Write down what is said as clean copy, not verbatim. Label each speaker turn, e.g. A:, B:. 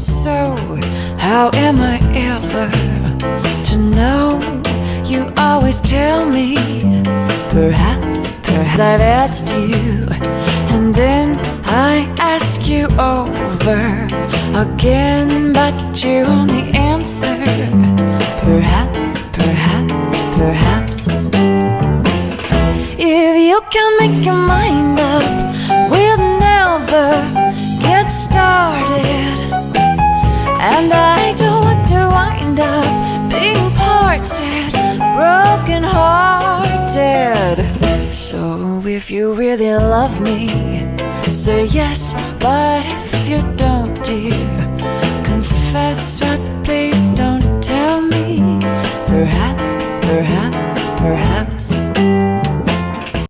A: so how am I ever to know? You always tell me, perhaps I've asked you, and then I ask you over again, but you only answer, perhaps. If you can make your mind up, we'll never get started. And I don't want to wind up being parted, broken hearted. So if you really love me, say yes, but if you don't, dear, confess, but please don't tell me. Perhaps